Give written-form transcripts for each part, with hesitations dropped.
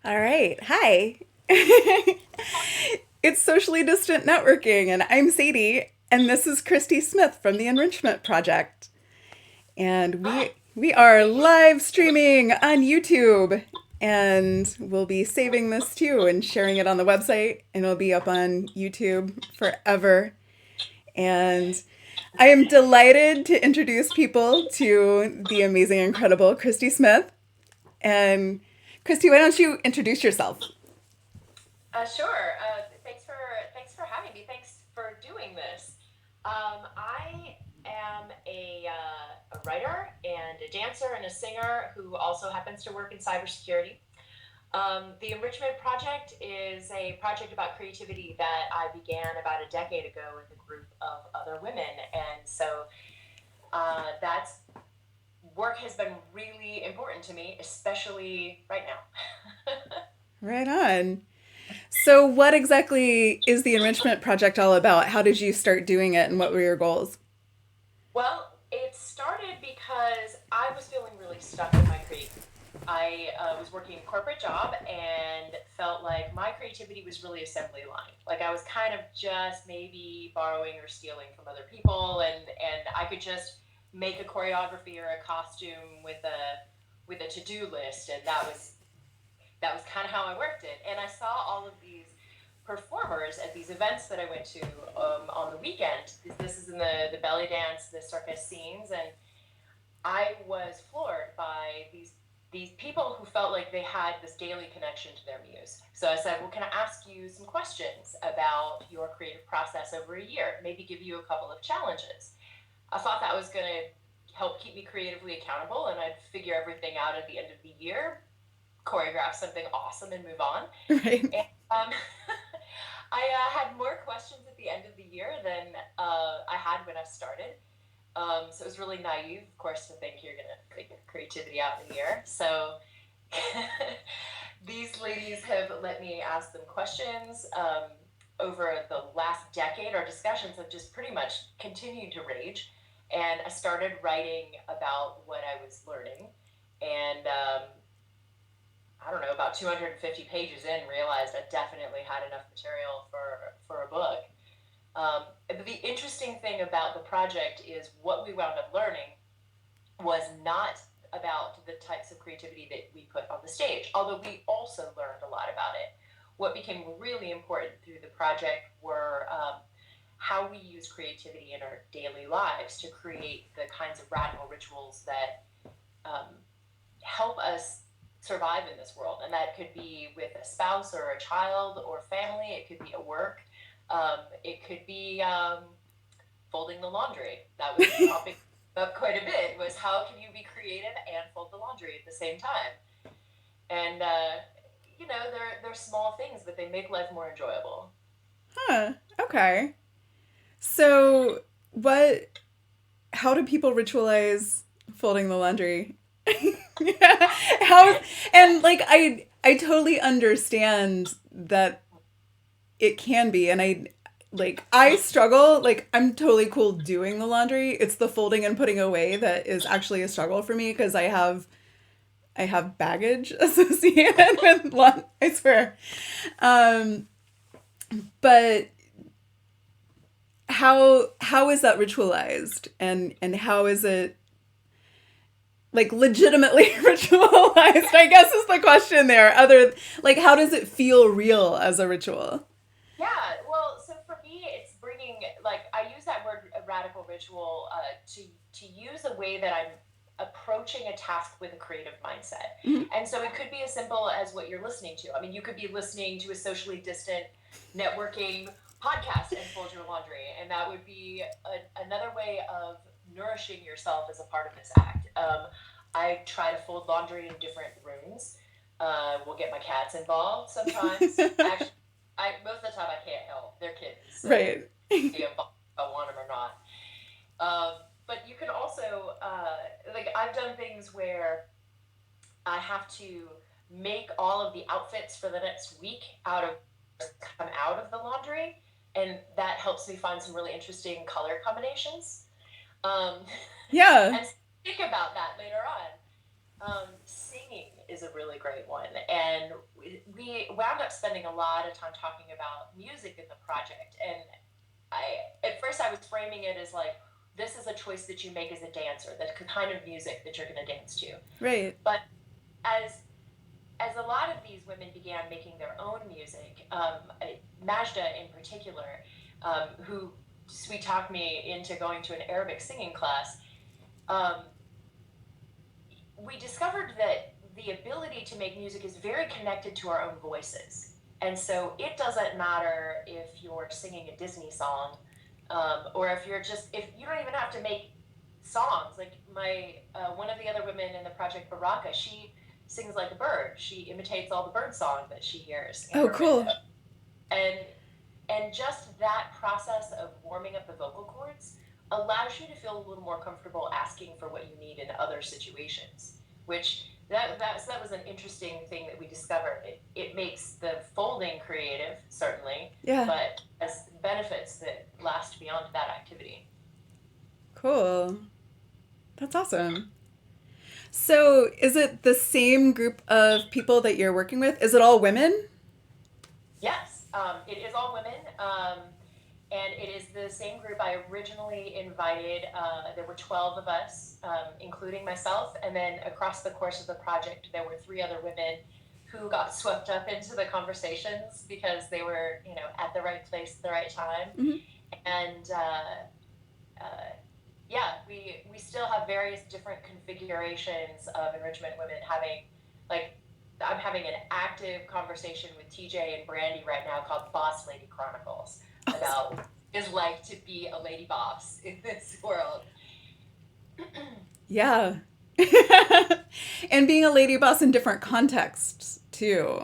All right. Hi. It's socially distant networking, and I'm Sadie, and this is Christy Smith from the Enrichment Project. And Hi. we are Thank you. live streaming on YouTube, and we'll be saving this too and sharing it on the website, and it'll be up on YouTube forever. And I am delighted to introduce people to the amazing, incredible Christy Smith. And Christy, why don't you introduce yourself? Sure. Thanks for having me. Thanks for doing this. I am a writer and a dancer and a singer who also happens to work in cybersecurity. The Enrichment Project is a project about creativity that I began about a decade ago with a group of other women, and so that's work has been really important to me, especially right now. Right on. So, what exactly is the Enrichment Project all about? How did you start doing it, and what were your goals? Well, it started because I was feeling really stuck in my creativity. I was working a corporate job and felt like my creativity was really assembly line. Like I was kind of just maybe borrowing or stealing from other people, and I could just make a choreography or a costume with a to do list, and that was kind of how I worked it. And I saw all of these performers at these events that I went to on the weekend. This is in the belly dance, the circus scenes, and I was floored by these people who felt like they had this daily connection to their muse. So I said, well, can I ask you some questions about your creative process over a year? Maybe give you a couple of challenges. I thought that was going to help keep me creatively accountable, and I'd figure everything out at the end of the year, choreograph something awesome, and move on. Right. And I had more questions at the end of the year than I had when I started. So it was really naive, of course, to think you're going to figure creativity out in a year. So these ladies have let me ask them questions. Over the last decade, our discussions have just pretty much continued to rage. And I started writing about what I was learning. And I don't know, about 250 pages in, realized I definitely had enough material for a book. The interesting thing about the project is what we wound up learning was not about the types of creativity that we put on the stage, although we also learned a lot about it. What became really important through the project were how we use creativity in our daily lives to create the kinds of radical rituals that um, help us survive in this world. And that could be with a spouse or a child or family, it could be at work, it could be folding the laundry. That was popping up quite a bit, was how can you be creative and fold the laundry at the same time? And, they're small things, but they make life more enjoyable. Huh. Okay. So, what? How do people ritualize folding the laundry? How? And like, I totally understand that it can be, and I struggle. Like, I'm totally cool doing the laundry. It's the folding and putting away that is actually a struggle for me because I have baggage associated with laundry. I swear. Um, but how is that ritualized, and how is it like legitimately ritualized? I guess is the question there. Other like how does it feel real as a ritual? Yeah, well, so for me, it's bringing like I use that word radical ritual to use a way that I'm approaching a task with a creative mindset, Mhm. and so it could be as simple as what you're listening to. I mean, you could be listening to a socially distant networking podcast and fold your laundry, and that would be another way of nourishing yourself as a part of this act. I try to fold laundry in different rooms. We'll get my cats involved sometimes. Actually, I most of the time I can't help. They're kittens, so Right. be involved if I want them or not. But you can also like I've done things where I have to make all of the outfits for the next week come out of the laundry, and that helps me find some really interesting color combinations. Um, Yeah. and think about that later on. Singing is a really great one. And we wound up spending a lot of time talking about music in the project. And at first I was framing it as like, this is a choice that you make as a dancer, the kind of music that you're going to dance to. Right. But as a lot of these women began making their own music, Majda in particular, who sweet talked me into going to an Arabic singing class, um, we discovered that the ability to make music is very connected to our own voices. And so it doesn't matter if you're singing a Disney song, or if you don't even have to make songs. Like one of the other women in the project, Baraka, she sings like a bird. She imitates all the bird song that she hears. Oh, cool. And just that process of warming up the vocal cords allows you to feel a little more comfortable asking for what you need in other situations, which that was an interesting thing that we discovered. It makes the folding creative, certainly, yeah, but has benefits that last beyond that activity. Cool. That's awesome. So is it the same group of people that you're working with? Is it all women? Yes, it is all women. And it is the same group I originally invited. There were 12 of us, including myself. And then across the course of the project, there were 3 other women who got swept up into the conversations because they were, at the right place at the right time. Mm-hmm. And yeah, we still have various different configurations of enrichment women having, like, I'm having an active conversation with TJ and Brandy right now called Boss Lady Chronicles, about what it's like to be a lady boss in this world. Yeah. And being a lady boss in different contexts too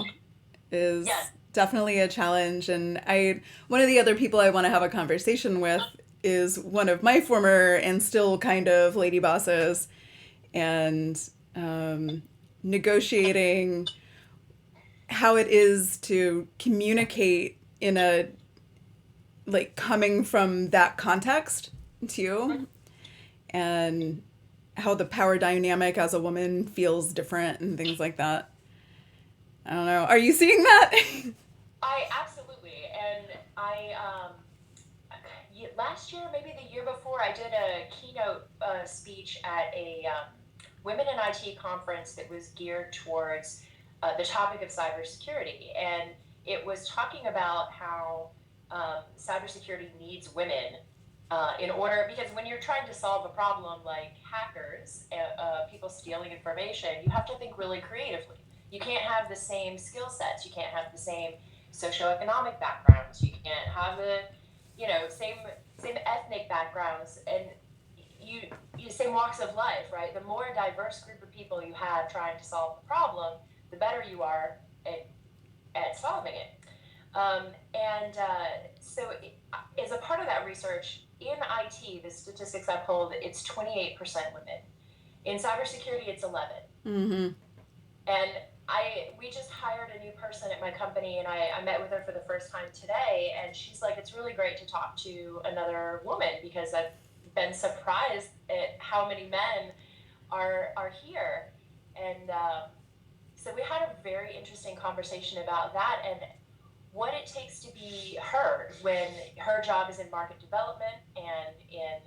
is definitely a challenge. And one of the other people I want to have a conversation with is one of my former and still kind of lady bosses, and negotiating how it is to communicate in a, like, coming from that context too, and how the power dynamic as a woman feels different and things like that. I don't know. Are you seeing that? I absolutely. And last year, maybe the year before, I did a keynote speech at a Women in IT conference that was geared towards the topic of cybersecurity. And it was talking about how cybersecurity needs women in order, because when you're trying to solve a problem like hackers, people stealing information, you have to think really creatively. You can't have the same skill sets. You can't have the same socioeconomic backgrounds. You can't have the, same ethnic backgrounds, and you same walks of life, right? The more diverse group of people you have trying to solve the problem, the better you are at solving it. So as a part of that research, in IT, the statistics I pulled, it's 28% women. In cybersecurity, it's 11. Mm-hmm. And we just hired a new person at my company, and I met with her for the first time today, and she's like, it's really great to talk to another woman, because I've been surprised at how many men are here. And so we had a very interesting conversation about that, and what it takes to be heard when her job is in market development and in,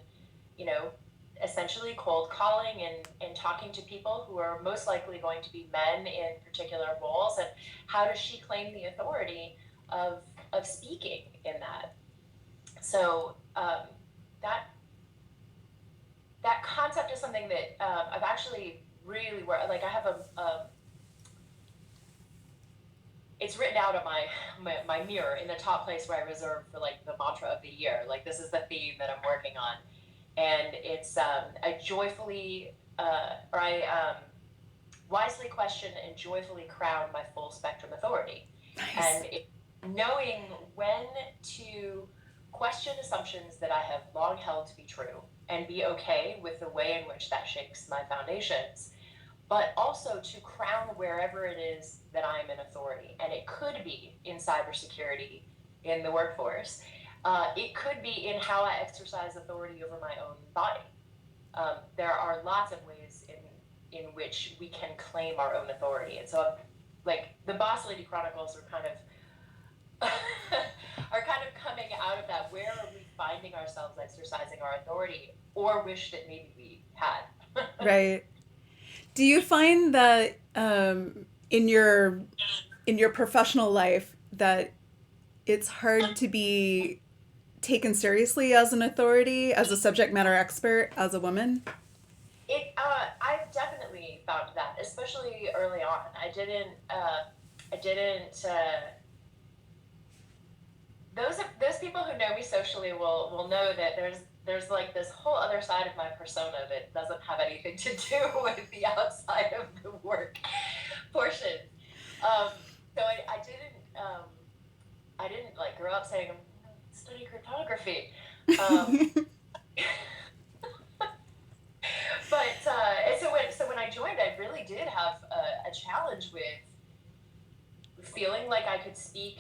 essentially cold calling and talking to people who are most likely going to be men in particular roles, and how does she claim the authority of speaking in that. So that concept is something that I've actually really worked, like I have it's written out on my mirror in the top place where I reserve for, like, the mantra of the year. Like, this is the theme that I'm working on. And it's, I joyfully, wisely question and joyfully crown my full spectrum authority. Nice. And knowing when to question assumptions that I have long held to be true and be okay with the way in which that shakes my foundations, but also to crown wherever it is that I'm an authority. And it could be in cybersecurity, in the workforce. It could be in how I exercise authority over my own body. There are lots of ways in which we can claim our own authority. And so, like, the Boss Lady Chronicles are kind of are kind of coming out of that. Where are we finding ourselves exercising our authority, or wish that maybe we had? Right. Do you find that in your professional life that it's hard to be taken seriously as an authority, as a subject matter expert, as a woman? I've definitely found that, especially early on. I didn't. Those people who know me socially will know that there's like this whole other side of my persona that doesn't have anything to do with the outside of the work portion. Um, so I didn't like grow up saying I'm gonna study cryptography. Um, but so when I joined, I really did have a challenge with feeling like I could speak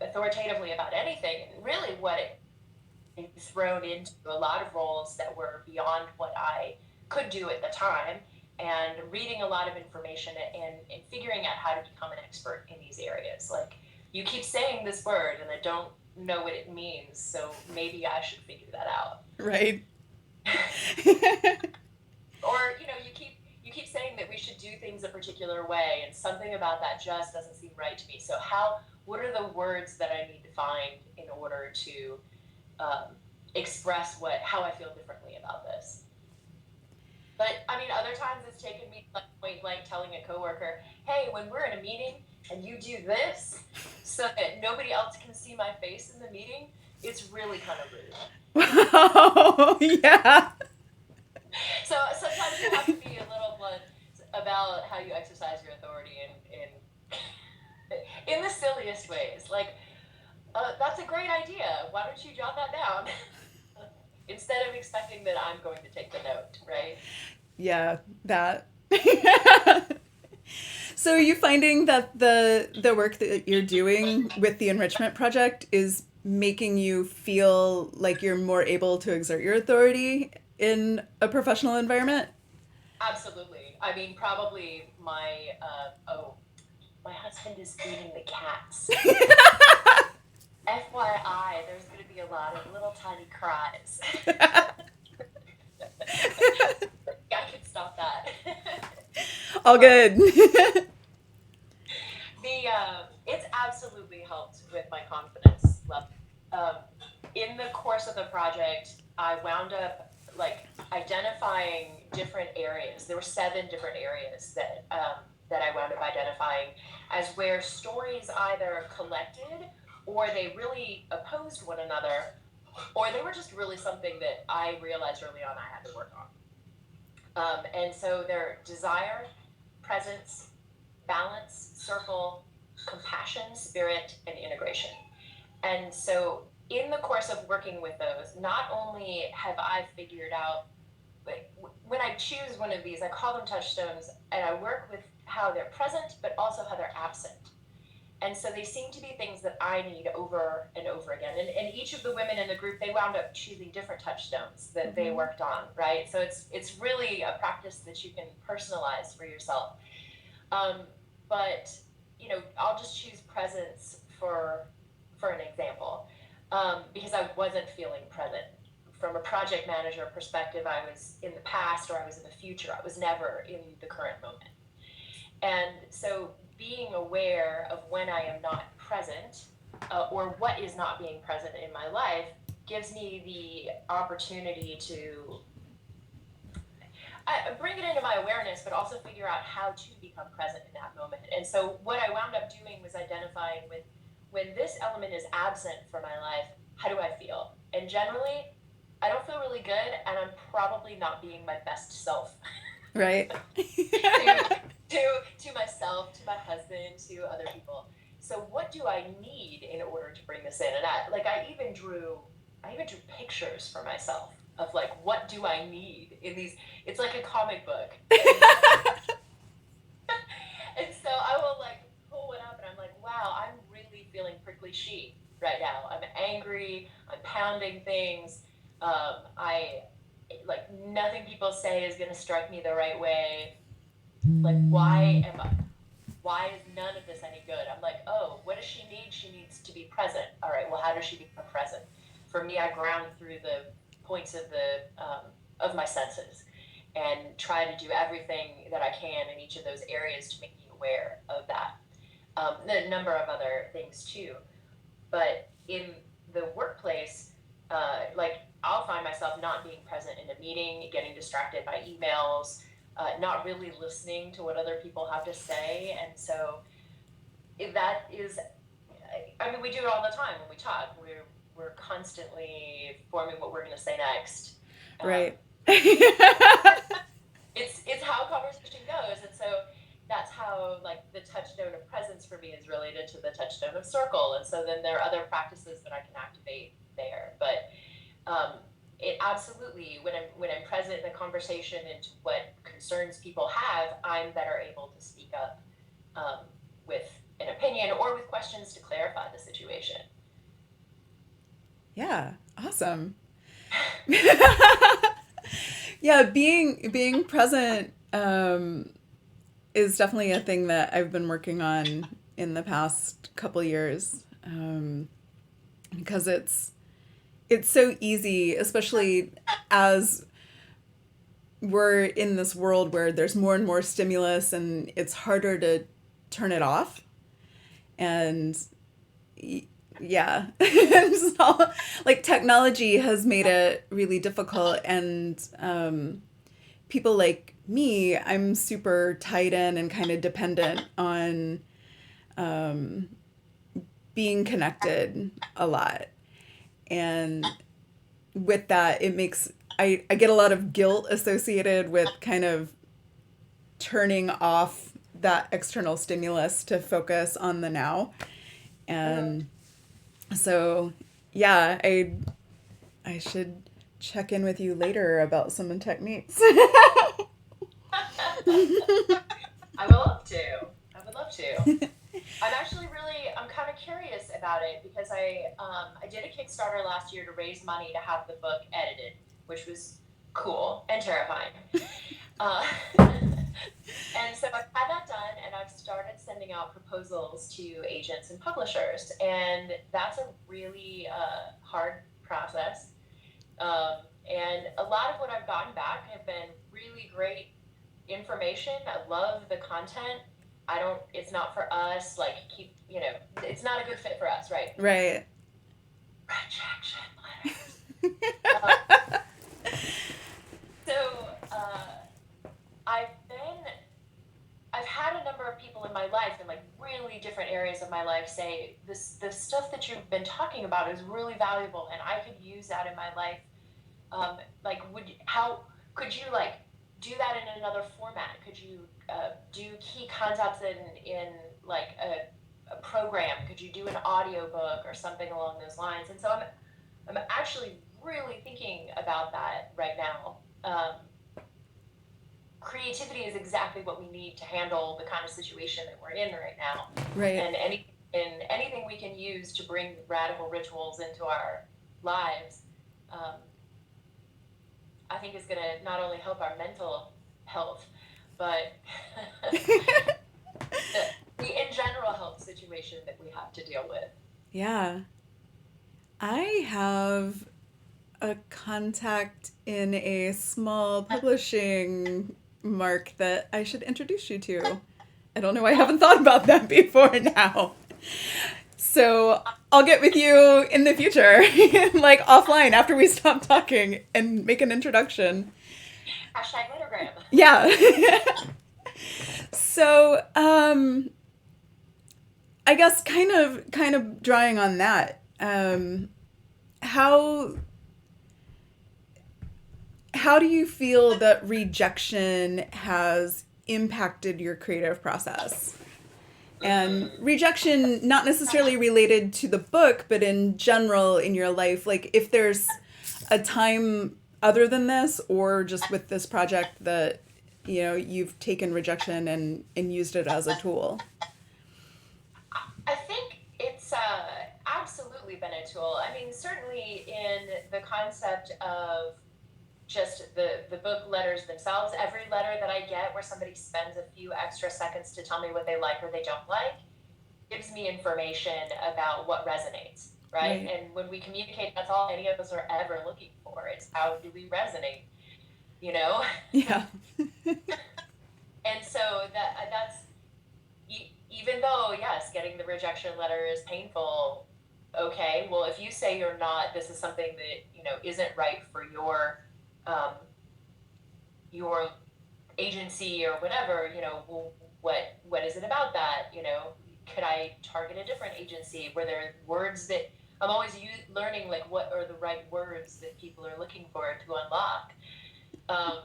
authoritatively about anything. And really, what it thrown into a lot of roles that were beyond what I could do at the time, and reading a lot of information and figuring out how to become an expert in these areas. Like, you keep saying this word, and I don't know what it means, so maybe I should figure that out. Right. Or you keep saying that we should do things a particular way, and something about that just doesn't seem right to me. So what are the words that I need to find in order to express how I feel differently about this? But I mean, other times it's taken me like point blank telling a coworker, hey, when we're in a meeting and you do this so that nobody else can see my face in the meeting, it's really kind of rude. Wow. Yeah. So sometimes you have to be a little blunt about how you exercise your authority in the silliest ways. Like, that's a great idea. Why don't you jot that down? Instead of expecting that I'm going to take the note, right? Yeah, that. So are you finding that the work that you're doing with the Enrichment Project is making you feel like you're more able to exert your authority in a professional environment? Absolutely. I mean, probably my husband is feeding the cats. FYI, there's going to be a lot of little tiny cries. I can stop that. All good. It's absolutely helped with my confidence level. Um, in the course of the project, I wound up like identifying different areas. There were 7 different areas that I wound up identifying as where stories either collected, or they really opposed one another, or they were just really something that I realized early on I had to work on. And so they're desire, presence, balance, circle, compassion, spirit, and integration. And so in the course of working with those, not only have I figured out, like, when I choose one of these, I call them touchstones, and I work with how they're present, but also how they're absent. And so they seem to be things that I need over and over again. And each of the women in the group, they wound up choosing different touchstones that they worked on, right? So it's really a practice that you can personalize for yourself. But I'll just choose presence for an example, because I wasn't feeling present. From a project manager perspective, I was in the past or I was in the future. I was never in the current moment. And so being aware of when I am not present, or what is not being present in my life, gives me the opportunity to bring it into my awareness, but also figure out how to become present in that moment. And so what I wound up doing was identifying with, when this element is absent from my life, how do I feel? And generally, I don't feel really good, and I'm probably not being my best self. Right. to myself, to my husband, to other people. So what do I need in order to bring this in? And I even drew pictures for myself of like, what do I need in these? It's like a comic book. And so I will like pull one up, and I'm like, wow, I'm really feeling prickly sheep right now. I'm angry. I'm pounding things. I like, nothing people say is going to strike me the right way. Like, why is none of this any good? I'm like, oh, what does she need? She needs to be present. All right, well, how does she become present? For me, I ground through the points of my senses and try to do everything that I can in each of those areas to make me aware of that. A number of other things too. But in the workplace, like I'll find myself not being present in a meeting, getting distracted by emails, not really listening to what other people have to say. And so if that is, I mean, we do it all the time when we talk. We're constantly forming what we're going to say next. Right. It's how conversation goes, and so that's how like the touchstone of presence for me is related to the touchstone of circle, and so then there are other practices that I can activate there. But it absolutely, when I'm present in a conversation into what concerns people have, I'm better able to speak up with an opinion or with questions to clarify the situation. Yeah, awesome. Yeah, being present is definitely a thing that I've been working on in the past couple years, because it's so easy, especially as we're in this world where there's more and more stimulus and it's harder to turn it off. And yeah, so, like technology has made it really difficult, and people like me, I'm super tied in and kind of dependent on being connected a lot. And with that, it makes I get a lot of guilt associated with kind of turning off that external stimulus to focus on the now. And so, yeah, I should check in with you later about some techniques. I would love to. I would love to. I'm kind of curious about it because I did a Kickstarter last year to raise money to have the book edited, which was cool and terrifying. Uh, and so I've had that done, and I've started sending out proposals to agents and publishers, and that's a really hard process. And a lot of what I've gotten back have been really great information. I love the content. It's not for us, like, it's not a good fit for us, right? Right. Rejection letters. So I've had a number of people in my life in like really different areas of my life say the stuff that you've been talking about is really valuable, and I could use that in my life. Like, how could you like do that in another format? Could you do key concepts in like a program? Could you do an audiobook or something along those lines? And so I'm actually really thinking about that right now. Creativity is exactly what we need to handle the kind of situation that we're in right now. Right. And anything we can use to bring radical rituals into our lives, I think is going to not only help our mental health, but the in general health situation that we have to deal with. Yeah. I have a contact in a small publishing mark that I should introduce you to. I don't know, I haven't thought about that before now. So I'll get with you in the future, like offline after we stop talking, and make an introduction. Hashtag lettergram. Yeah. So, I guess kind of drawing on that, how do you feel that rejection has impacted your creative process? And rejection, not necessarily related to the book, but in general in your life, like if there's a time other than this, or just with this project that, you've taken rejection and used it as a tool. I think it's absolutely been a tool. I mean, certainly in the concept of just the book letters themselves. Every letter that I get where somebody spends a few extra seconds to tell me what they like or they don't like gives me information about what resonates, right? Right. And when we communicate, that's all any of us are ever looking for. It's how do we resonate, you know? Yeah. And so that's even though yes, getting the rejection letter is painful. Okay, well, if you say you're not, this is something that isn't right for um, your agency or whatever. Well, what is it about that? Could I target a different agency? Were there words that I'm always learning, like what are the right words that people are looking for to unlock um,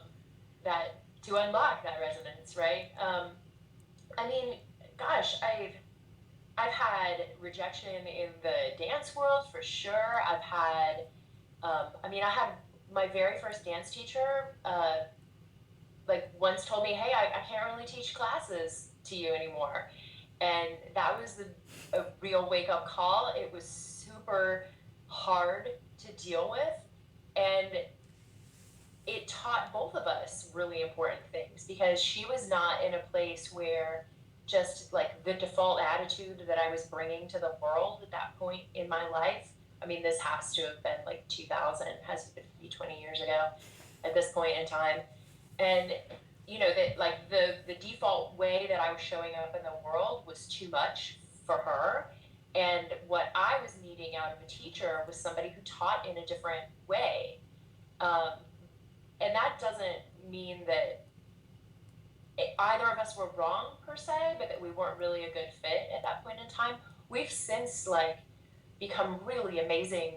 that resonance, right? I mean, gosh, I've had rejection in the dance world for sure. I had my very first dance teacher, like once told me, hey, I can't really teach classes to you anymore. And that was a real wake up call. It was super hard to deal with. And it taught both of us really important things because she was not in a place where just like the default attitude that I was bringing to the world at that point in my life. I mean, this has to have been like 2000, has to be 20 years ago at this point in time. And that like the default way that I was showing up in the world was too much for her. And what I was needing out of a teacher was somebody who taught in a different way. Um, and that doesn't mean that either of us were wrong per se, but that we weren't really a good fit at that point in time. We've since like become really amazing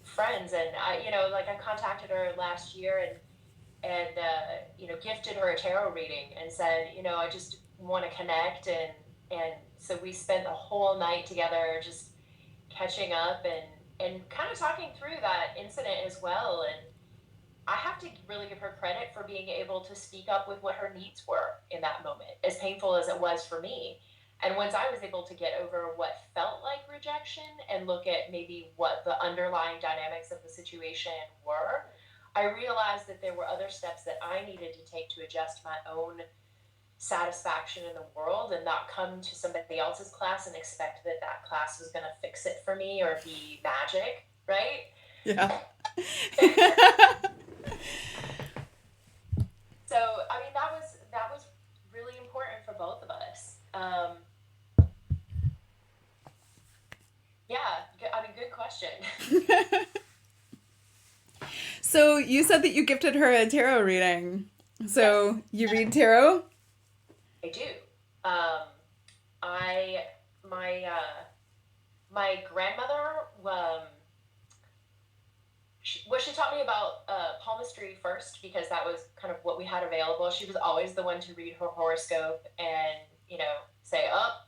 friends, and I contacted her last year and gifted her a tarot reading and said, I just want to connect, and so we spent the whole night together just catching up and kind of talking through that incident as well. And I have to really give her credit for being able to speak up with what her needs were in that moment, as painful as it was for me. And once I was able to get over what felt like rejection and look at maybe what the underlying dynamics of the situation were, I realized that there were other steps that I needed to take to adjust my own satisfaction in the world and not come to somebody else's class and expect that that class was going to fix it for me or be magic, right? Yeah. So, I mean, that was really important for both of us. Yeah, I mean, good question. So you said that you gifted her a tarot reading. So you read tarot? I do. Um, I my grandmother she taught me about palmistry first because that was kind of what we had available. She was always the one to read her horoscope and say, "Oh,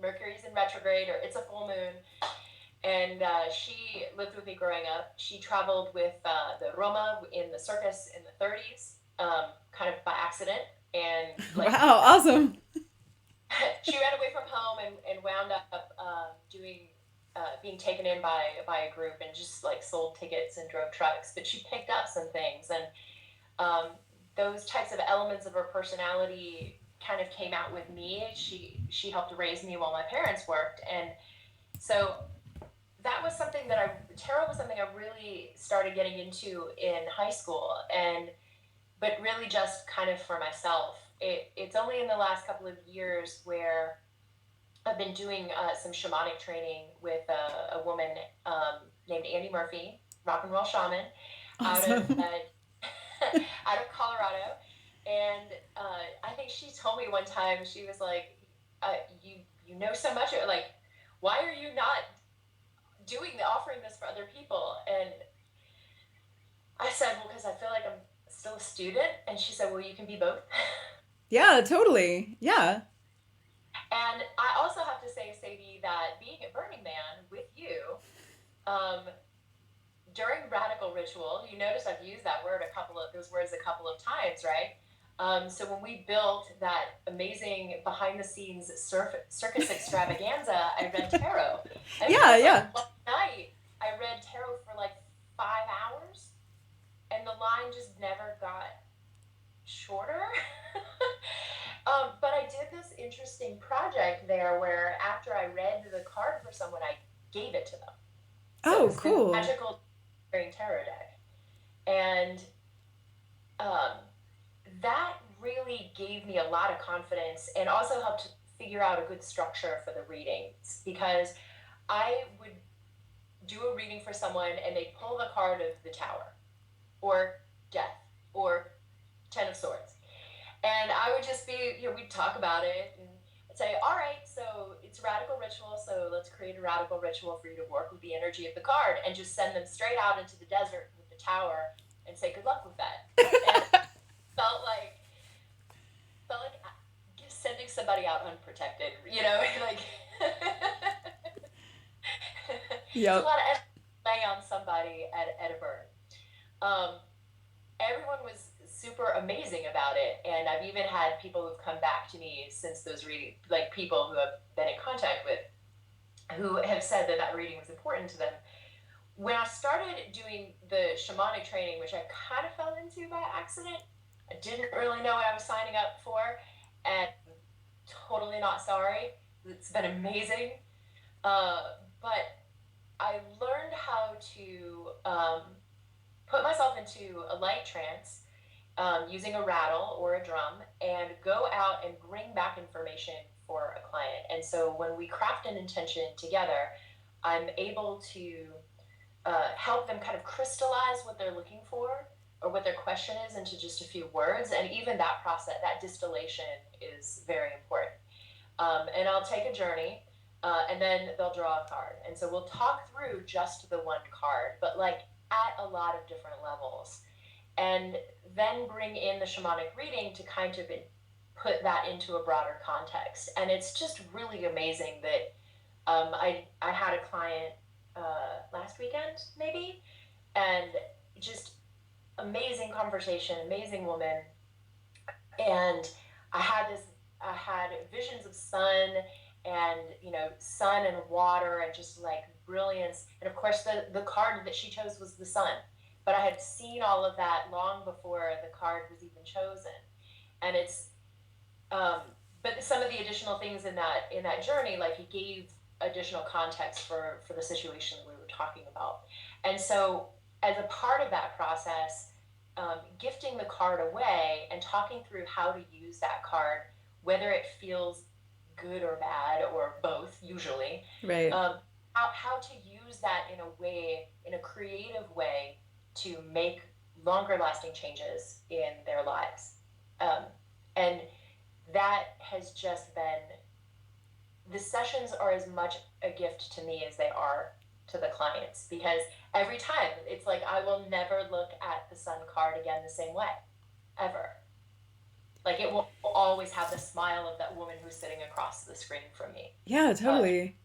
Mercury's in retrograde" or "It's a full moon." And she lived with me growing up. She traveled with the Roma in the circus in the 30s, kind of by accident, and like Wow, awesome. she ran away from home and wound up doing being taken in by a group and just like sold tickets and drove trucks. But she picked up some things, and those types of elements of her personality kind of came out with me. She helped raise me while my parents worked, and so that was something tarot was something I really started getting into in high school, but really just kind of for myself. It's only in the last couple of years where I've been doing some shamanic training with a woman named Andy Murphy, rock and roll shaman, out of Awesome. out of Colorado. And I think she told me one time, she was like, you know so much, like, why are you not offering this for other people? And I said, well, because I feel like I'm still a student. And she said, well, you can be both. Yeah, totally. Yeah. And I also have to say, Sadie, that being at Burning Man with you, um, during radical ritual, you notice I've used those words a couple of times, right? So when we built that amazing behind the scenes circus extravaganza, I read tarot. I mean, it Yeah, was like yeah. one night I read tarot for like 5 hours, and the time just never got shorter. But I did this interesting project there where after I read the card for someone, I gave it to them. So it Oh, was the cool. magical tarot deck. And um, that really gave me a lot of confidence and also helped figure out a good structure for the readings, because I would do a reading for someone and they pull the card of the Tower or Death or Ten of Swords. And I would just be, we'd talk about it and I'd say, all right, so it's radical ritual, so let's create a radical ritual for you to work with the energy of the card, and just send them straight out into the desert with the Tower and say good luck with that. And it felt like sending somebody out unprotected, like it's a Yep. lot of lay on somebody at a burn. Um, Everyone was super amazing about it, and I've even had people who've come back to me since those readings, like people who have been in contact with, who have said that reading was important to them. When I started doing the shamanic training, which I kind of fell into by accident, I didn't really know what I was signing up for, and totally not sorry. It's been amazing. But I learned how to put myself into a light trance using a rattle or a drum, and go out and bring back information for a client. And so when we craft an intention together, I'm able to help them kind of crystallize what they're looking for or what their question is into just a few words. And even that process, that distillation, is very important. And I'll take a journey, and then they'll draw a card. And so we'll talk through just the one card, but like at a lot of different levels. And then bring in the shamanic reading to kind of put that into a broader context. And it's just really amazing that I had a client last weekend, maybe, and just amazing conversation, amazing woman. And I had visions of sun and, sun and water and just like brilliance. And of course, the card that she chose was the sun. But I had seen all of that long before the card was even chosen. And it's, but some of the additional things in that journey, like he gave additional context for the situation we were talking about. And so as a part of that process, gifting the card away and talking through how to use that card, whether it feels good or bad or both, usually, Right. how to use that in a creative way to make longer lasting changes in their lives. And that has just been, the sessions are as much a gift to me as they are to the clients, because every time it's like I will never look at the sun card again the same way, ever. Like it will always have the smile of that woman who's sitting across the screen from me. Yeah, Uh, totally.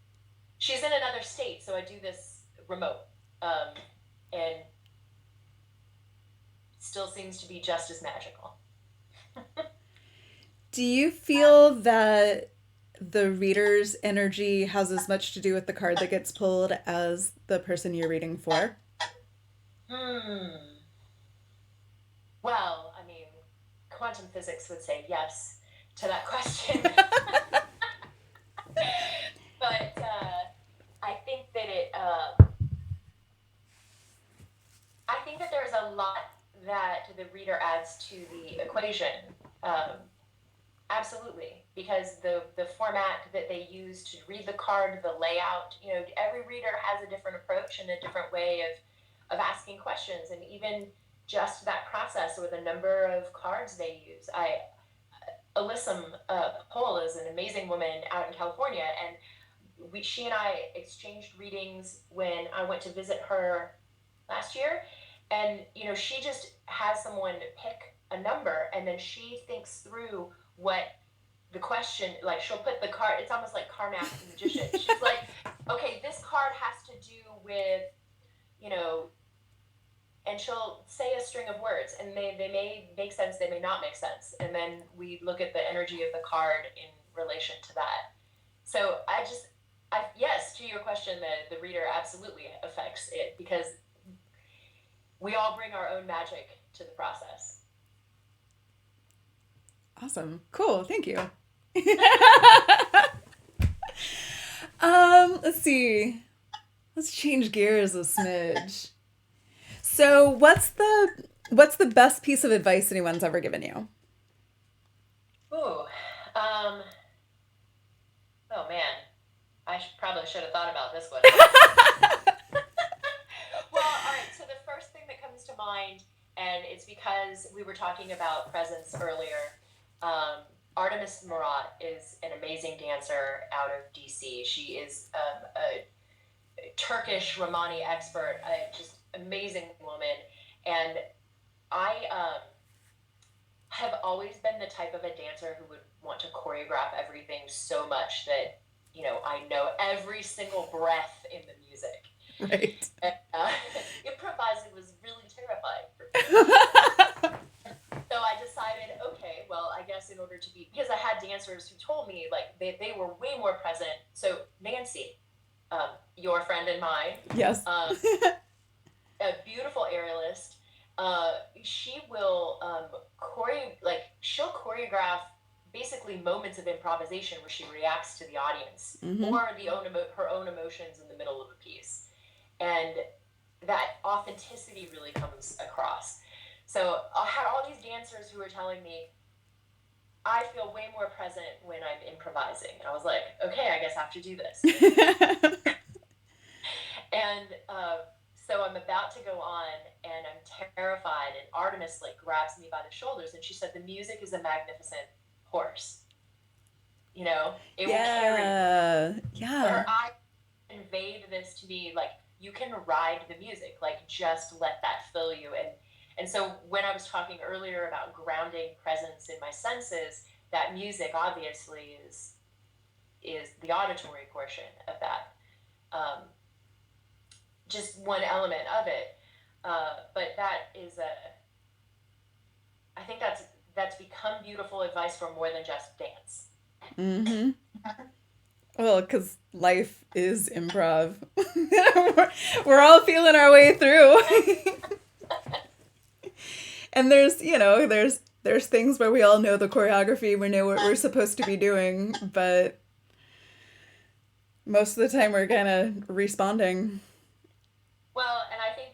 she's in another state, so I do this remote, and still seems to be just as magical. Do you feel that the reader's energy has as much to do with the card that gets pulled as the person you're reading for? Hmm. Well, I mean, quantum physics would say yes to that question. But I think that I think that there's a lot that the reader adds to the equation. Um, Absolutely, because the format that they use to read the card, the layout, every reader has a different approach and a different way of asking questions, and even just that process or the number of cards they use. Alyssa Pohl is an amazing woman out in California, and she and I exchanged readings when I went to visit her last year, and she just has someone pick a number, and then she thinks through what the question, like she'll put the card, it's almost like Karnak the magician. She's like, okay, this card has to do with, and she'll say a string of words, and they may make sense, they may not make sense, and then we look at the energy of the card in relation to that. So yes, to your question, the reader absolutely affects it, because we all bring our own magic to the process. Awesome. Cool. Thank you. Let's see. Let's change gears a smidge. So, what's the best piece of advice anyone's ever given you? Ooh, oh man, probably should have thought about this one. Well, all right. So the first thing that comes to mind, and it's because we were talking about presence earlier. Artemis Murat is an amazing dancer out of DC. She is a Turkish Romani expert, a just amazing woman. And I have always been the type of a dancer who would want to choreograph everything so much that, I know every single breath in the music. Right. And, improvising was really terrifying for me. So I decided, okay, well, I guess in order to be, because I had dancers who told me, like, they were way more present. So Nancy, your friend and mine, Yes. a beautiful aerialist, she will she'll choreograph basically moments of improvisation where she reacts to the audience or her own emotions in the middle of a piece, and that authenticity really comes across. So I had all these dancers who were telling me, I feel way more present when I'm improvising. And I was like, okay, I guess I have to do this. And so I'm about to go on, and I'm terrified. And Artemis grabs me by the shoulders, and she said, "The music is a magnificent horse. It will carry you." Yeah. Her eye conveyed this to me, you can ride the music, just let that fill you. And so when I was talking earlier about grounding presence in my senses, that music obviously is the auditory portion of that. Just one element of it. But that is I think that's become beautiful advice for more than just dance. Mm-hmm. Well, because life is improv. We're all feeling our way through. And there's things where we all know the choreography, we know what we're supposed to be doing, but most of the time we're kind of responding. Well, and I think,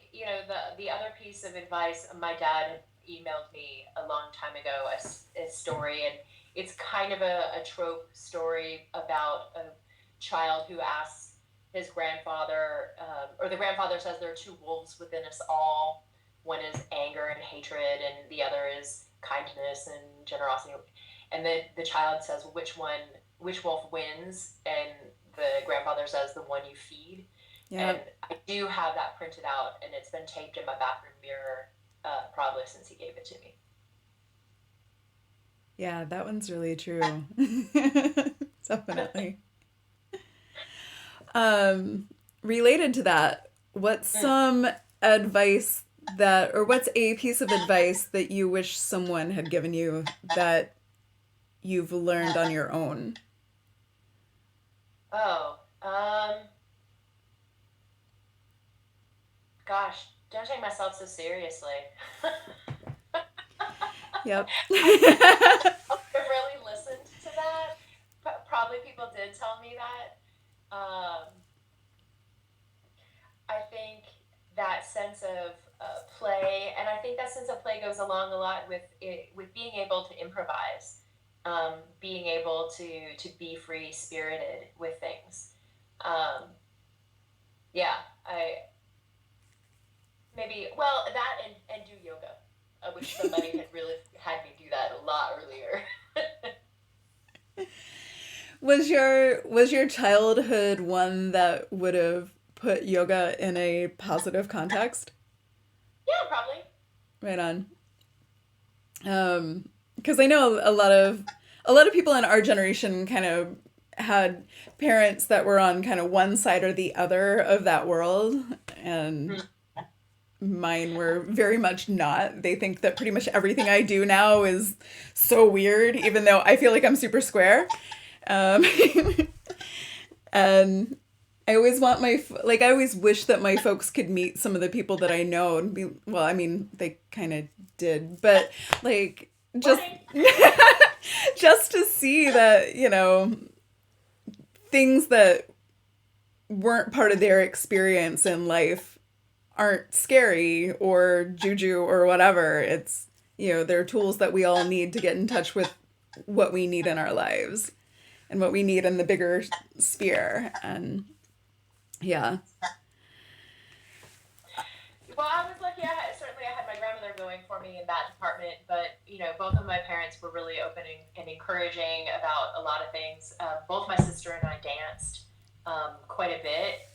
the other piece of advice, my dad emailed me a long time ago a story, and it's kind of a trope story about a child who asks his grandfather, or the grandfather says there are two wolves within us all. One is anger and hatred, and the other is kindness and generosity. And the child says, well, which wolf wins? And the grandfather says, the one you feed. Yeah. And I do have that printed out, and it's been taped in my bathroom mirror probably since he gave it to me. Yeah, that one's really true. Definitely. Related to that, what's some advice what's a piece of advice that you wish someone had given you that you've learned on your own? Gosh, don't take myself so seriously. Yep. I really listened to that. Probably people did tell me that. I think that sense of play, and I think that sense of play goes along a lot with being able to improvise, being able to be free spirited with things. And do yoga. I wish somebody had really had me do that a lot earlier. Was your childhood one that would have put yoga in a positive context? Yeah, probably. Right on. Because I know a lot of people in our generation kind of had parents that were on kind of one side or the other of that world, and mine were very much not. They think that pretty much everything I do now is so weird, even though I feel like I'm super square. And I always want like, I always wish that my folks could meet some of the people that I know and be, well, I mean, they kind of did, but like, just, Morning. just to see that, things that weren't part of their experience in life aren't scary or juju or whatever. It's, they're tools that we all need to get in touch with what we need in our lives and what we need in the bigger sphere. And yeah. Well, I was lucky. Certainly I had my grandmother going for me in that department, but both of my parents were really open and encouraging about a lot of things. Both my sister and I danced quite a bit,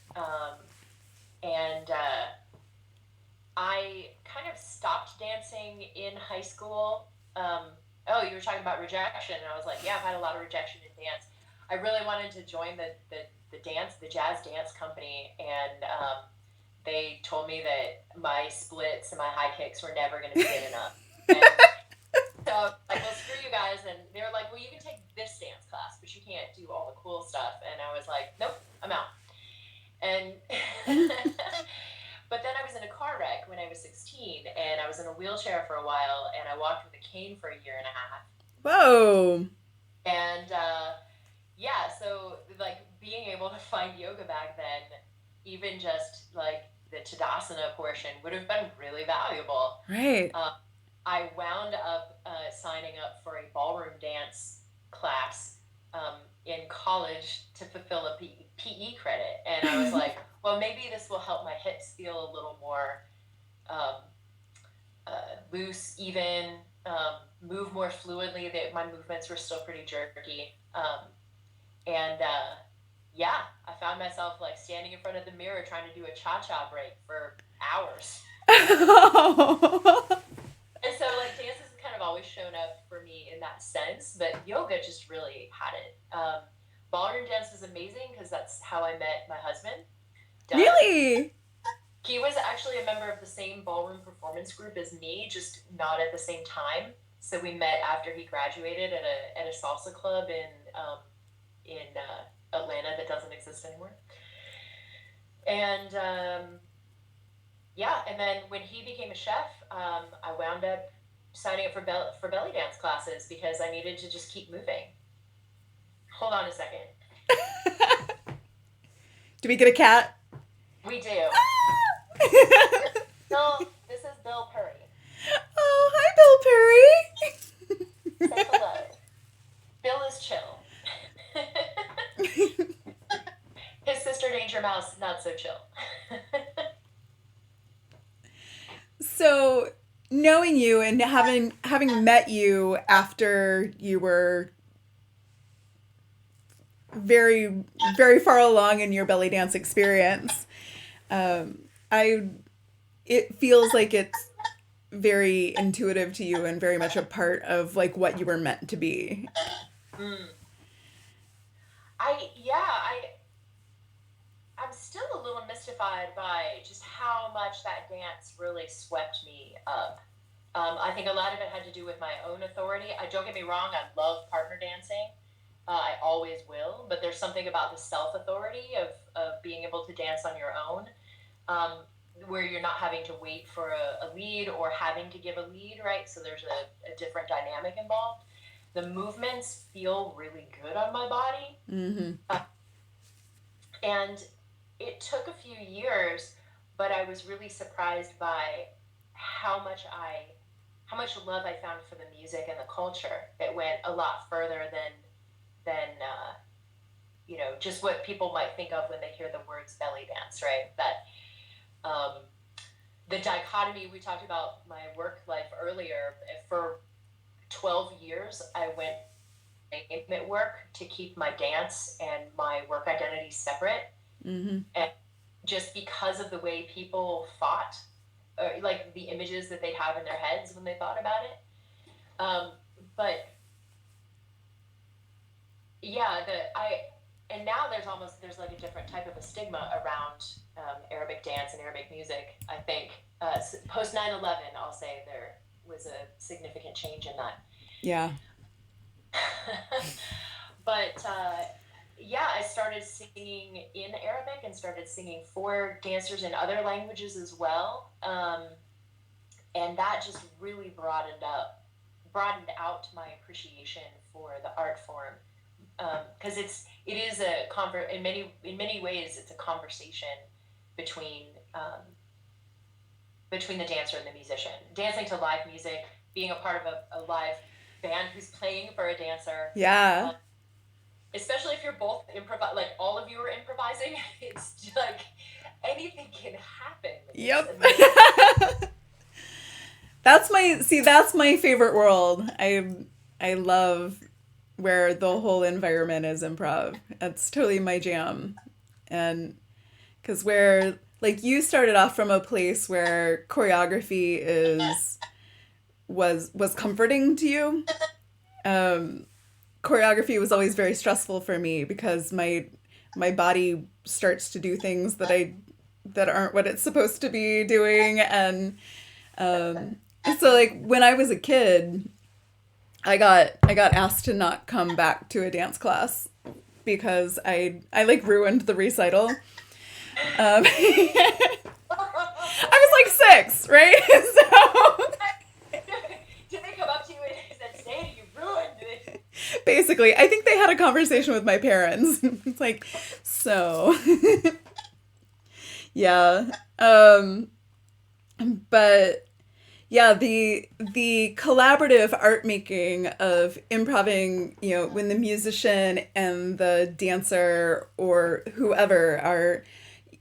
and I kind of stopped dancing in high school. Oh, you were talking about rejection, and I was like, yeah, I've had a lot of rejection in dance. I really wanted to join the jazz dance company, and they told me that my splits and my high kicks were never going to be good enough. And so I was like, well, screw you guys. And they were like, well, you can take this dance class, but you can't do all the cool stuff. And I was like, nope, I'm out. And but then I was in a car wreck when I was 16, and I was in a wheelchair for a while, and I walked with a cane for a year and a half. Whoa. And yeah, so like being able to find yoga back then, even just like the Tadasana portion, would have been really valuable. Right. I wound up signing up for a ballroom dance class in college to fulfill a PE credit. And I was like, well, maybe this will help my hips feel a little more loose, even, move more fluidly. My movements were still pretty jerky. And yeah, I found myself like standing in front of the mirror trying to do a cha-cha break for hours. And so like dance has kind of always shown up for me in that sense, but yoga just really had it. Ballroom dance was amazing because that's how I met my husband, Doug. Really? He was actually a member of the same ballroom performance group as me, just not at the same time. So we met after he graduated at a salsa club in Atlanta that doesn't exist anymore. And yeah, and then when he became a chef, I wound up signing up for belly dance classes because I needed to just keep moving. Hold on a second. Do we get a cat? We do. This is Bill Purry. Oh, hi, Bill Purry. Say hello. Bill is chill. His sister Danger Mouse, not so chill. So, knowing you and having met you after you were very, very far along in your belly dance experience, it feels like it's very intuitive to you and very much a part of like what you were meant to be. I'm still a little mystified by just how much that dance really swept me up. I think a lot of it had to do with my own authority. Don't get me wrong, I love partner dancing. I always will, but there's something about the self-authority of being able to dance on your own, where you're not having to wait for a lead or having to give a lead, right? So there's a different dynamic involved. The movements feel really good on my body. Mm-hmm. And it took a few years, but I was really surprised by how much love I found for the music and the culture. It went a lot further than just what people might think of when they hear the words belly dance, right? That the dichotomy, we talked about my work life earlier. For 12 years, I went intimate work to keep my dance and my work identity separate. Mm-hmm. And just because of the way people thought, like the images that they'd have in their heads when they thought about it. But yeah, and now there's like a different type of a stigma around Arabic dance and Arabic music. I think post 9/11, I'll say there was a significant change in that. Yeah. But yeah, I started singing in Arabic and started singing for dancers in other languages as well. And that just really broadened out my appreciation for the art form. Because it is a in many ways it's a conversation between between the dancer and the musician. Dancing to live music, being a part of a live band who's playing for a dancer, Yeah. especially if you're both like all of you are improvising. It's like anything can happen. It's Yep. amazing. That's my favorite world. I love where the whole environment is improv. That's totally my jam. And because where like you started off from a place where choreography is was comforting to you. Um, Choreography was always very stressful for me because my body starts to do things that aren't what it's supposed to be doing, and um, so like when I was a kid, I got asked to not come back to a dance class because I like ruined the recital. I was like 6, right? Did they come up to you and said, "Sadie, you ruined it"? So basically, I think they had a conversation with my parents. It's like, so yeah. But yeah, the collaborative art making of improving, when the musician and the dancer or whoever are,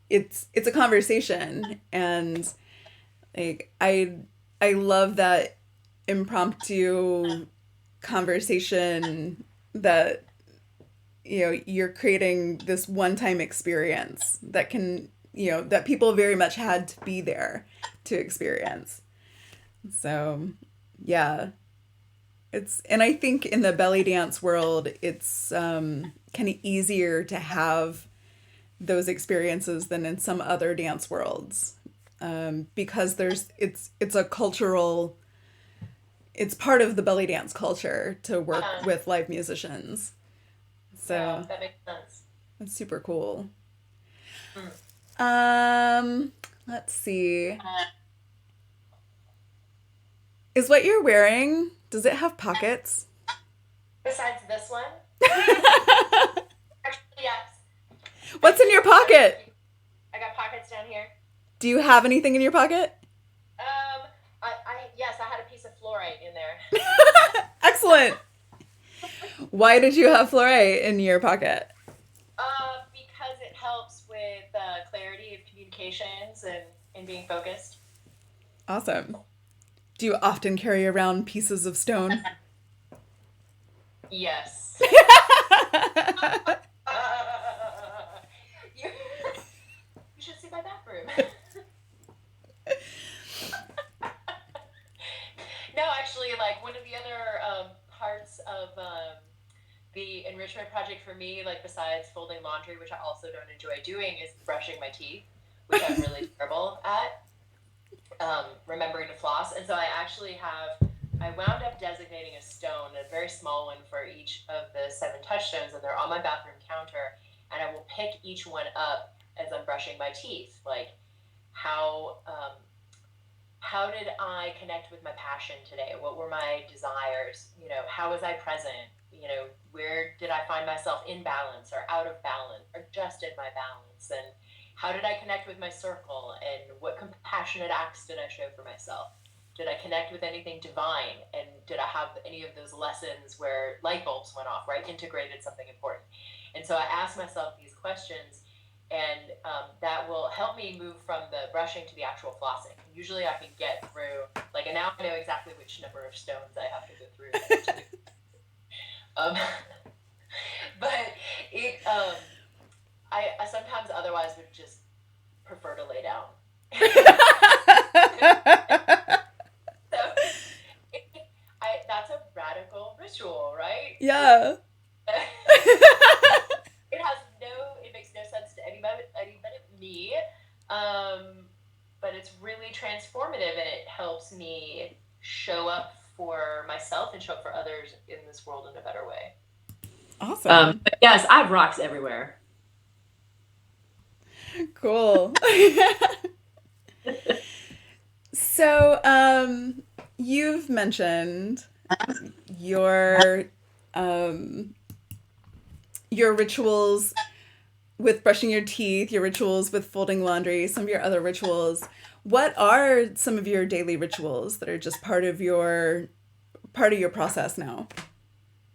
it's a conversation, and like I love that impromptu conversation that you're creating this one-time experience that can that people very much had to be there to experience. So yeah, and I think in the belly dance world it's kind of easier to have those experiences than in some other dance worlds, because it's a cultural, it's part of the belly dance culture to work Uh, with live musicians. yeah, So that makes sense. that's super cool. Mm. Let's see. Is what you're wearing, does it have pockets? Besides this one, actually, yes, I What's in do. your pocket? I got pockets down here. Do you have anything in your pocket? Yes, I had a piece of fluorite in there. Excellent. Why did you have fluorite in your pocket? Because it helps with clarity of communications and being focused. Awesome. Do you often carry around pieces of stone? Yes. you, you should see my bathroom. No, actually, like one of the other parts of the enrichment project for me, like besides folding laundry, which I also don't enjoy doing, is brushing my teeth, which I'm really terrible at. Remembering to floss. And so I wound up designating a stone, a very small one for each of the 7 touchstones, and they're on my bathroom counter. And I will pick each one up as I'm brushing my teeth. Like, how did I connect with my passion today? What were my desires? How was I present? Where did I find myself in balance or out of balance or just in my balance? And how did I connect with my circle? And what compassionate acts did I show for myself? Did I connect with anything divine? And did I have any of those lessons where light bulbs went off, where I integrated something important? And so I asked myself these questions, and that will help me move from the brushing to the actual flossing. Usually I can get through, like, and now I know exactly which number of stones I have to go through. um, but I sometimes otherwise would just prefer to lay down. So that's a radical ritual, right? Yeah. It makes no sense to anybody but me. But it's really transformative, and it helps me show up for myself and show up for others in this world in a better way. Awesome. But yes, I have rocks everywhere. Cool. So, you've mentioned your um, your rituals with brushing your teeth, your rituals with folding laundry, some of your other rituals. What are some of your daily rituals that are just part of your process now?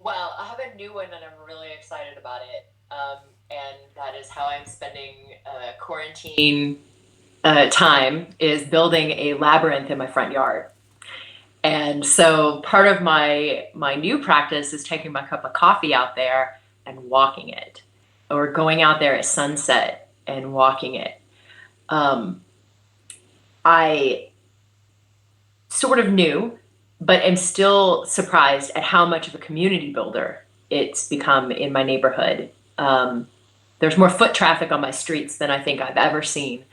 Well, I have a new one and I'm really excited about it. And that is how I'm spending quarantine time is building a labyrinth in my front yard. And so part of my new practice is taking my cup of coffee out there and walking it, or going out there at sunset and walking it. Um, I sort of knew, but am still surprised at how much of a community builder it's become in my neighborhood. There's more foot traffic on my streets than I think I've ever seen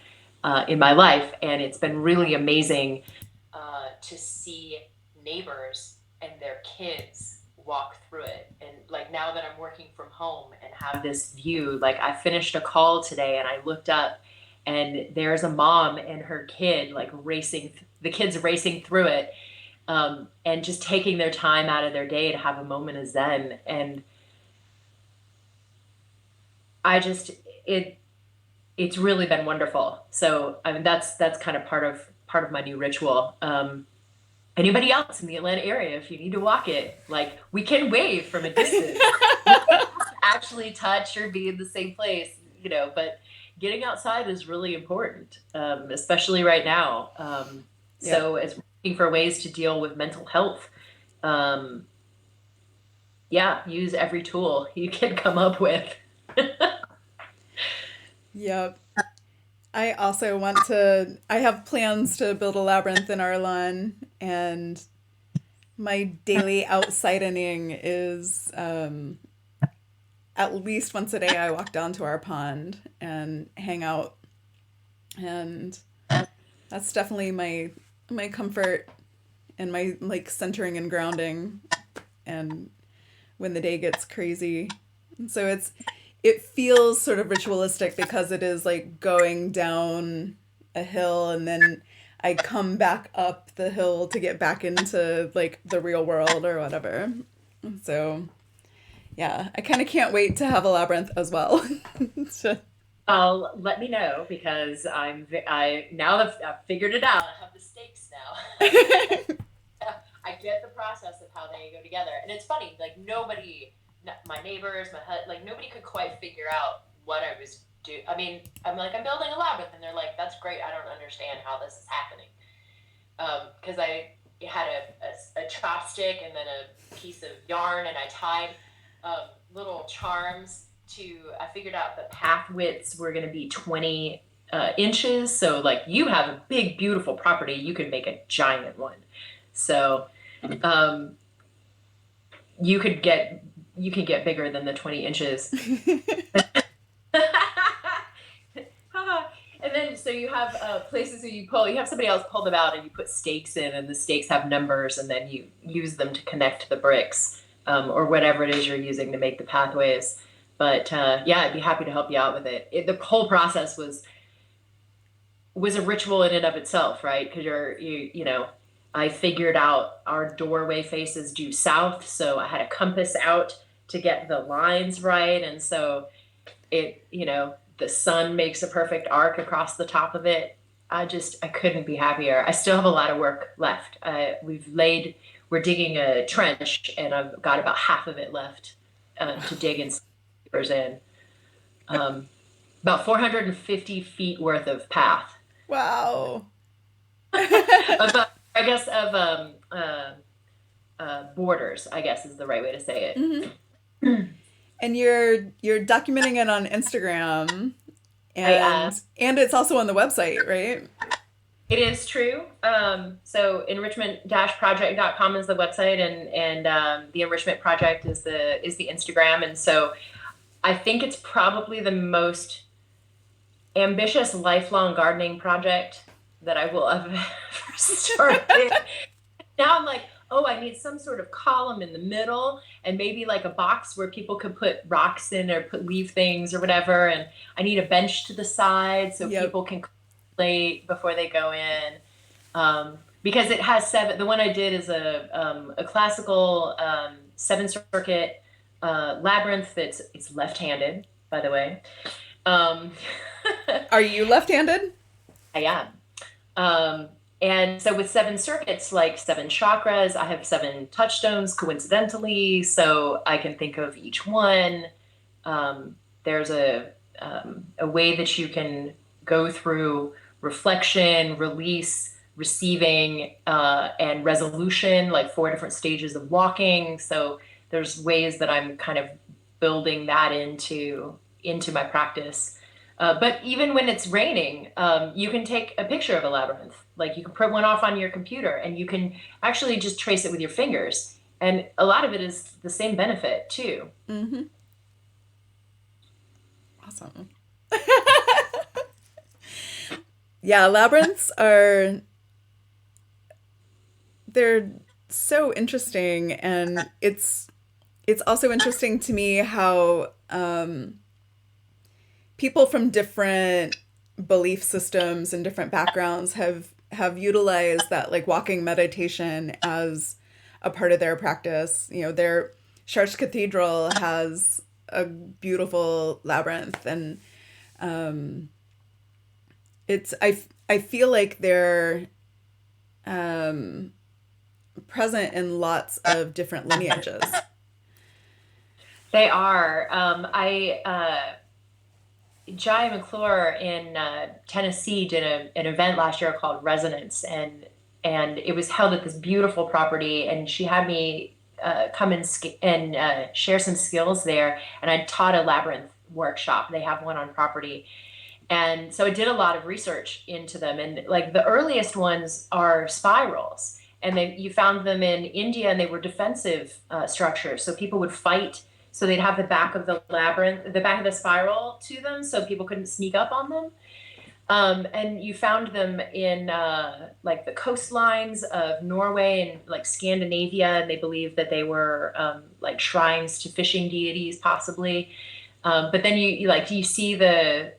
in my life, and it's been really amazing to see neighbors and their kids walk through it. And like now that I'm working from home and have this view, like I finished a call today and I looked up and there's a mom and her kid like racing, the kids racing through it, and just taking their time out of their day to have a moment of zen. And I just it it's really been wonderful. So I mean that's kind of part of my new ritual. Anybody else in the Atlanta area, if you need to walk it, like we can wave from a distance. We don't have to actually touch or be in the same place, but getting outside is really important, especially right now. Yep. So as we're looking for ways to deal with mental health, um, yeah, use every tool you can come up with. Yep. I have plans to build a labyrinth in our lawn, and my daily outsidening is at least once a day I walk down to our pond and hang out. And that's definitely my comfort and my like centering and grounding and when the day gets crazy. And so it feels sort of ritualistic because it is like going down a hill and then I come back up the hill to get back into like the real world or whatever. So, yeah, I kind of can't wait to have a labyrinth as well. So- Let me know because I now that I've figured it out. I have the stakes now. I get the process of how they go together, and it's funny. Like nobody, my neighbors, like nobody could quite figure out what I was doing. I mean, I'm like I'm building a labyrinth, and they're like, "That's great. I don't understand how this is happening." Because I had a chopstick and then a piece of yarn, and I tied little charms to. I figured out the path widths were going to be 20 inches. So, like, you have a big, beautiful property, you can make a giant one. So, um, you could get bigger than the 20 inches. And then, so you have places that you have somebody else pull them out and you put stakes in, and the stakes have numbers, and then you use them to connect the bricks or whatever it is you're using to make the pathways. But yeah, I'd be happy to help you out with it. The whole process was a ritual in and of itself, right? Because I figured out our doorway faces due south, so I had a compass out to get the lines right, and so the sun makes a perfect arc across the top of it. I couldn't be happier. I still have a lot of work left. We're digging a trench, and I've got about half of it left to dig and sleepers in. About 450 feet worth of path. wow. I guess of borders, I guess is the right way to say it. Mm-hmm. And you're documenting it on Instagram, I and it's also on the website, right? It is true. So enrichment-project.com is the website, and the Enrichment Project is the Instagram. And so I think it's probably the most ambitious lifelong gardening project that I will ever started. Now I'm like, oh, I need some sort of column in the middle and maybe like a box where people could put rocks in or leave things or whatever. And I need a bench to the side so Yep. people can play before they go in. Because it has seven. The one I did is a classical seven circuit labyrinth. It's left-handed, by the way. Um, Are you left-handed? I am. And so with seven circuits, like seven chakras, I have seven touchstones coincidentally, so I can think of each one. There's a way that you can go through reflection, release, receiving, and resolution, like four different stages of walking. So there's ways that I'm kind of building that into my practice. But even when it's raining, you can take a picture of a labyrinth. Like you can print one off on your computer and you can actually just trace it with your fingers. And a lot of it is the same benefit too. Mm-hmm. Awesome. Yeah, labyrinths are, they're so interesting, and it's also interesting to me how people from different belief systems and different backgrounds have utilized that like walking meditation as a part of their practice. You know, their Chartres Cathedral has a beautiful labyrinth, and it's I feel like they're um, present in lots of different lineages. They are. Jai McClure in Tennessee did an event last year called Resonance, and it was held at this beautiful property. And she had me come and share some skills there. And I taught a labyrinth workshop. They have one on property, and so I did a lot of research into them. And like the earliest ones are spirals, and you found them in India, and they were defensive structures. So people would fight. So they'd have the back of the labyrinth, the back of the spiral to them, so people couldn't sneak up on them. And you found them in like the coastlines of Norway and like Scandinavia, and they believed that they were like shrines to fishing deities, possibly. But then you see the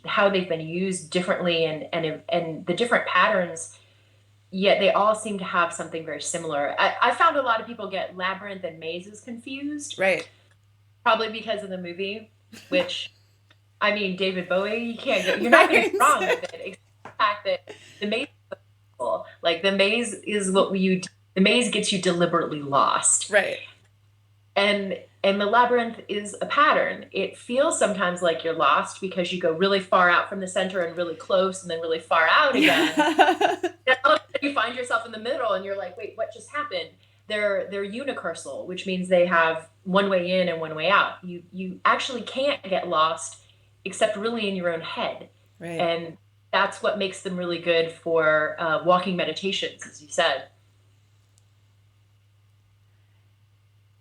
how they've been used differently, and the different patterns. Yet they all seem to have something very similar. I found a lot of people get labyrinth and mazes confused. Right. Probably because of the movie, which, I mean, David Bowie, you're not going to be wrong with it, except the fact that the maze is cool. Like, the maze is the maze gets you deliberately lost. Right. And the labyrinth is a pattern. It feels sometimes like you're lost because you go really far out from the center and really close and then really far out again. And all of a sudden you find yourself in the middle and you're like, wait, what just happened? They're unicursal, which means they have one way in and one way out. You actually can't get lost except really in your own head. Right. And that's what makes them really good for walking meditations, as you said.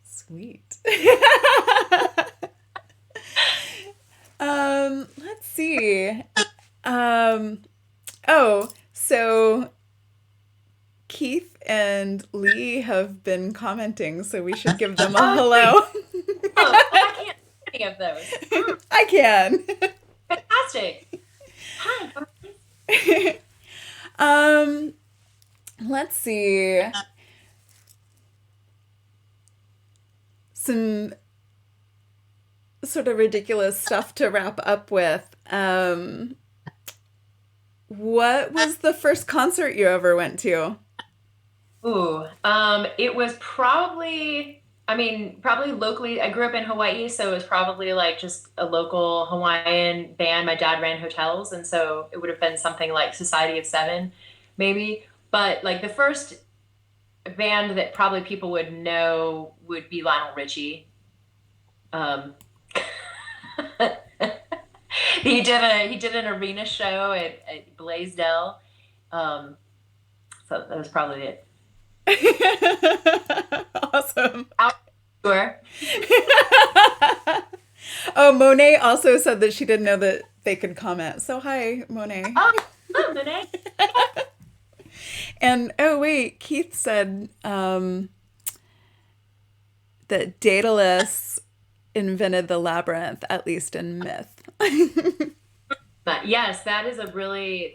Sweet. Let's see. So Keith and Lee have been commenting, so we should give them a hello. I can't see any of those. I can. Fantastic. Hi. Let's see. Some sort of ridiculous stuff to wrap up with. What was the first concert you ever went to? Ooh, it was probably locally. I grew up in Hawaii, so it was probably like just a local Hawaiian band. My dad ran hotels, and so it would have been something like Society of Seven, maybe. But like the first band that probably people would know would be Lionel Richie. He did an arena show at Blaisdell. So that was probably it. Awesome. Sure. Oh, Monet also said that she didn't know that they could comment. So hi, Monet. Oh, Monet. And oh wait, Keith said that Daedalus invented the labyrinth, at least in myth. But yes, that's a really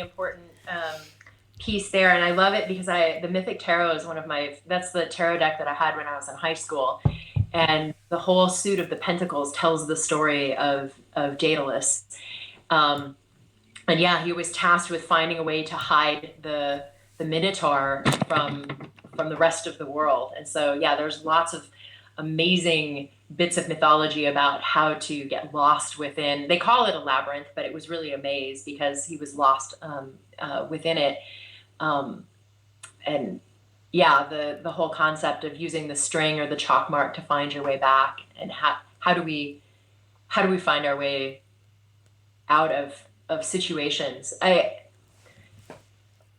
important piece there, and I love it because the Mythic Tarot is that's the tarot deck that I had when I was in high school, and the whole suit of the Pentacles tells the story of Daedalus, um, and yeah, he was tasked with finding a way to hide the Minotaur from the rest of the world, and so yeah, there's lots of amazing bits of mythology about how to get lost within. They call it a labyrinth, but it was really a maze because he was lost within it. Um, and yeah, the whole concept of using the string or the chalk mark to find your way back, and how do we find our way out of situations.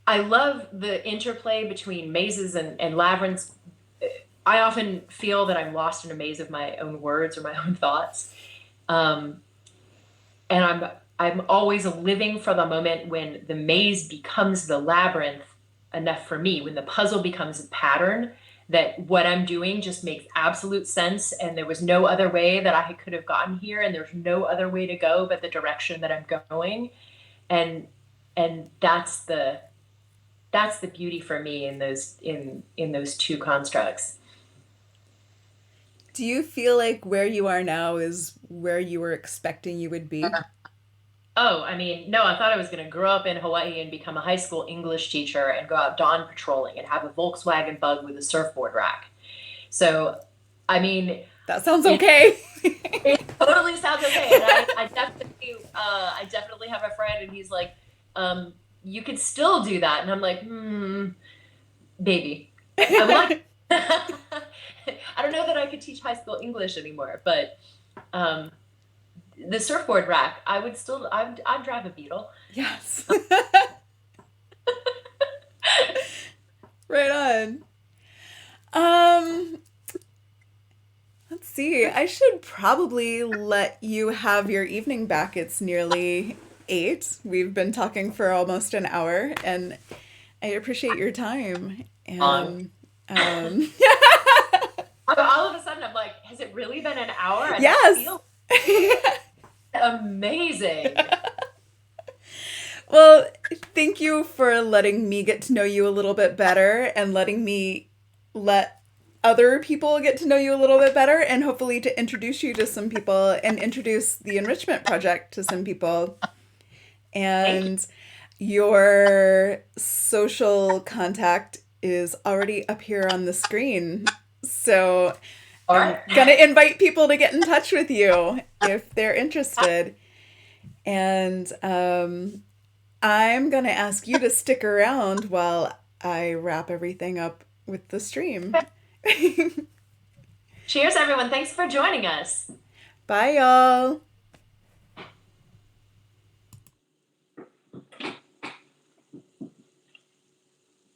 I love the interplay between mazes and labyrinths. I often feel that I'm lost in a maze of my own words or my own thoughts. Um, and I'm always living for the moment when the maze becomes the labyrinth enough for me, when the puzzle becomes a pattern that what I'm doing just makes absolute sense, and there was no other way that I could have gotten here, and there's no other way to go but the direction that I'm going. And that's the beauty for me in those two constructs. Do you feel like where you are now is where you were expecting you would be? Oh, I mean, no, I thought I was going to grow up in Hawaii and become a high school English teacher and go out dawn patrolling and have a Volkswagen Bug with a surfboard rack. So, I mean, That sounds okay. it totally sounds okay. And I definitely have a friend, and he's like, "You could still do that," and I'm like, baby, I would like. I don't know that I could teach high school English anymore, but um, the surfboard rack, I'd drive a Beetle. Yes. Right on. Um, let's see. I should probably let you have your evening back. It's nearly 8. We've been talking for almost an hour, and I appreciate your time. And All of a sudden, I'm like, has it really been an hour? And yes. I feel amazing. Well, thank you for letting me get to know you a little bit better, and letting me let other people get to know you a little bit better, and hopefully to introduce you to some people and introduce the Enrichment Project to some people. And your social contact is already up here on the screen. So I'm going to invite people to get in touch with you if they're interested. And I'm going to ask you to stick around while I wrap everything up with the stream. Cheers, everyone. Thanks for joining us. Bye, y'all.